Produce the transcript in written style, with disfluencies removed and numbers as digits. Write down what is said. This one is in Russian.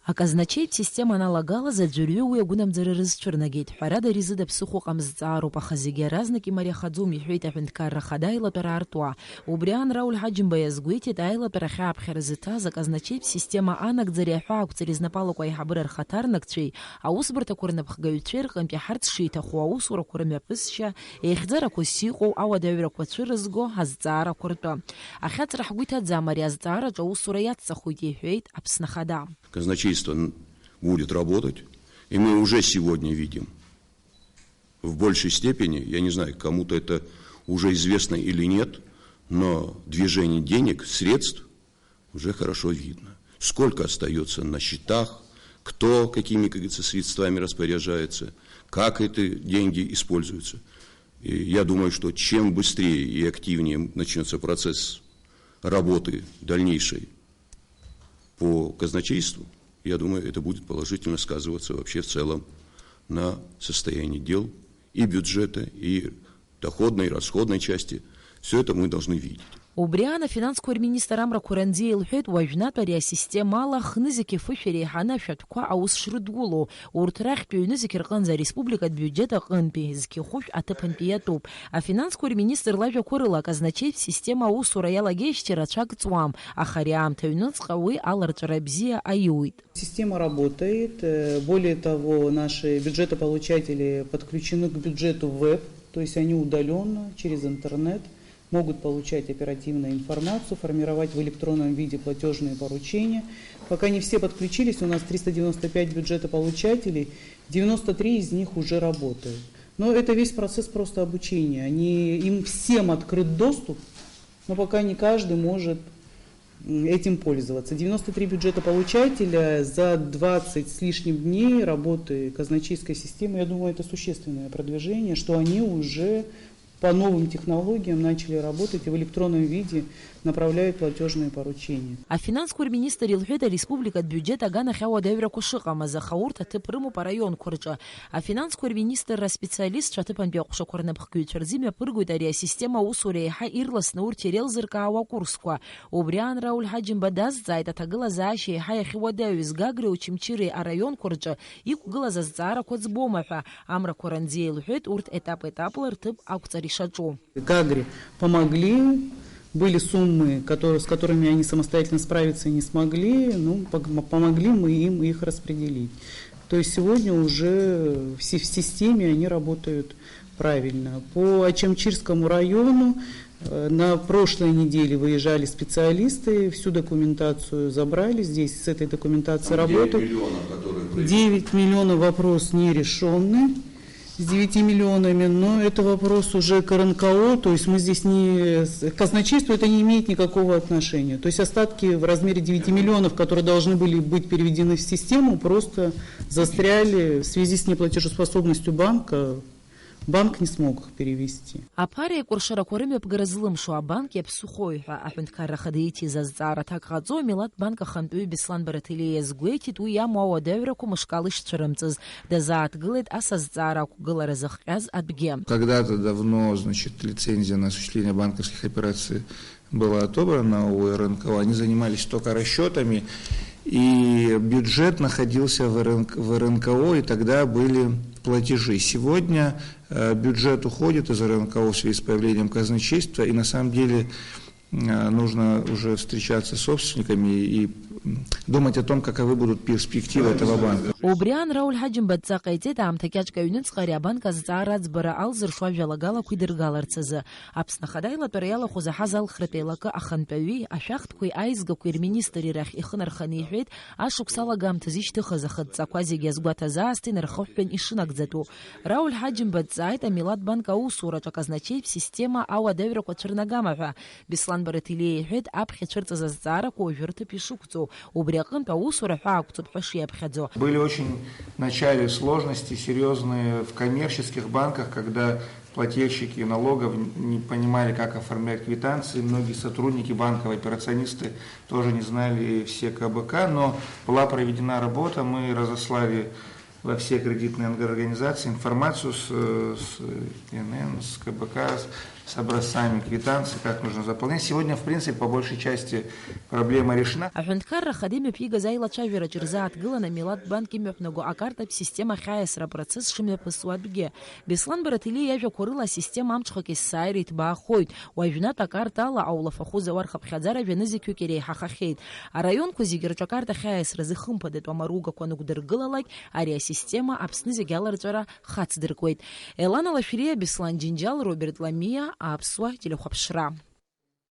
Аказначеит система налагала за джурю и гунам зарыз чернагейт. Харада ризыда психу камзцару пахазиге разныки Мария Хадзум юхейта финткарра хадайла перартуа. Убриан Рауль Хаджим Баязгуитит айла перахаб херзита за казначеит система анак заряха куцеризнапалу кой хабрар хатарнакчей. А усбрта курна пхгаютчер кампи хартшита хуаусура курмя пысша. Эхзара кусику ауадавира квачирызго хазцара курта. Ахят рахгуита за Мария зцара джаусура ятсахуйти хейт апснахада. Казначейство будет работать, и мы уже сегодня видим в большей степени, я не знаю, кому-то это уже известно или нет, но движение денег, средств уже хорошо видно. Сколько остается на счетах, кто какими, как говорится, средствами распоряжается, как эти деньги используются. И я думаю, что чем быстрее и активнее начнется процесс работы дальнейшей по казначейству, я думаю, это будет положительно сказываться вообще в целом на состоянии дел и бюджета, и доходной, и расходной части. Все это мы должны видеть. Убриана финансовый министр Амра Куранди Илхет важната система лахнызики фишери хана шатква аус шрудгулу уртрах пюнызики рганза республика бюджета гынпи зки хуш атапанпиятуп. А финансовый министр Лажа Курыла казначеит система усураяла гештера чакцуам, а хариам тюнуцкавы аларчарабзия аюит. Система работает. Более того, наши бюджетополучатели подключены к бюджету веб, то есть они удаленно через интернет могут получать оперативную информацию, формировать в электронном виде платежные поручения. Пока не все подключились, у нас 395 бюджетополучателей, 93 из них уже работают. Но это весь процесс просто обучения. Им всем открыт доступ, но пока не каждый может этим пользоваться. 93 бюджетополучателя за 20 с лишним дней работы казначейской системы, я думаю, это существенное продвижение, что они уже по новым технологиям начали работать и в электронном виде направляют платежные поручения. А финансовый министр Илхеда республика бюджета Гана Хява Девра Кушикама за хаурта тепрыму по район Курджа. А финансовый министр специалист Шатыпан Бекуша Курнабхкютер Зимя Пыргудария система усурейха ирлас на уртирел зырка Авакурсква. Убриан Рауль Хаджим Бадаз зайта тагыла зааши хая Хивадаю из Гагри учимчири а район Курджа и кугыла за зара Коцбомаха. Амра Куранди Илхед урт этап-этаплар тып аукцари шаджу. Гагри помогли. Были суммы, с которыми они самостоятельно справиться не смогли, помогли мы им их распределить. То есть сегодня уже в системе они работают правильно. По Ачамчирскому району на прошлой неделе выезжали специалисты, всю документацию забрали, здесь с этой документацией работают. 9 миллионов вопрос нерешенный. С 9 миллионами, но это вопрос уже к РНКО, то есть мы здесь к казначейству это не имеет никакого отношения. То есть остатки в размере 9 миллионов, которые должны были быть переведены в систему, просто застряли в связи с неплатежеспособностью банка. Банк не смог их перевести. А паре куршара курыме пгрызлым шу банк я псухой ахунткара хадеити за зара так гадзо милат банка хампю Беслан Баратилия сгуети ту я мова девра кумышкалыш чырымцыз да заат гылет аса зара кугыла разахяз отбгем. Когда-то давно, лицензия на осуществление банковских операций была отобрана у РНКО, они занимались только расчетами, и бюджет находился в РНКО, и тогда были платежи. Сегодня бюджет уходит из РНКО в связи с появлением казначейства, и на самом деле нужно уже встречаться с собственниками и думать о том, каковы будут перспективы этого банка. Убриан Рауль Хаджим Бадзакайте там такячка юнецкаря банка заарат збара алзыр швавжалагала куйдыргаларцызы. Апснахадайла перяла хузахазал храпелака аханпави, ашахткуй айзга куйрминистрирах ихнарханихет, ашуксалагам тызиштыхазахат заквази гезгуата заасты нархопен ишинакзату. Рауль Хаджим Бадзайта милат банка усура казначейт система ауа девра кочернагамаха. Беслан Баратилия хет апхе черта за зара кожерта пишукцу. Были очень в начале сложности серьезные в коммерческих банках, когда плательщики налогов не понимали, как оформлять квитанции. Многие сотрудники банков, операционисты тоже не знали все КБК, но была проведена работа, мы разослали во все кредитные организации информацию с ИНН, с КБК, с образцами квитанции, как нужно заполнять. Сегодня, в принципе, по большей части проблема решена. Аҳәынҭқарра Ахадемиа ԥига аилацәажәараҿ рзааҭгыланы Милаҭ банк имҩаԥнаго акартатә система ахьааиасра апроцесс шымҩаԥысуа атәгьы. Беслан Бараҭели иажәақәа рыла асистема амҽхак есааира иҭбаахоит. Уажәнатә акарта ала аулафахәы Зауар Хаԥхьаӡара жәанызқьҩык иреиҳахахьеит. Араионқәа зегьы рҿы акарта ахьааиасра зыхымԥадатәу амаругақәа нықәдыргылалак, ари асистема Аԥсны зегьы аларҵәара хацдыркуеит. Елана Лашәриа, Беслан Џьынџьал, Роберт Ламиа, Аԥсуа телехәаԥшра.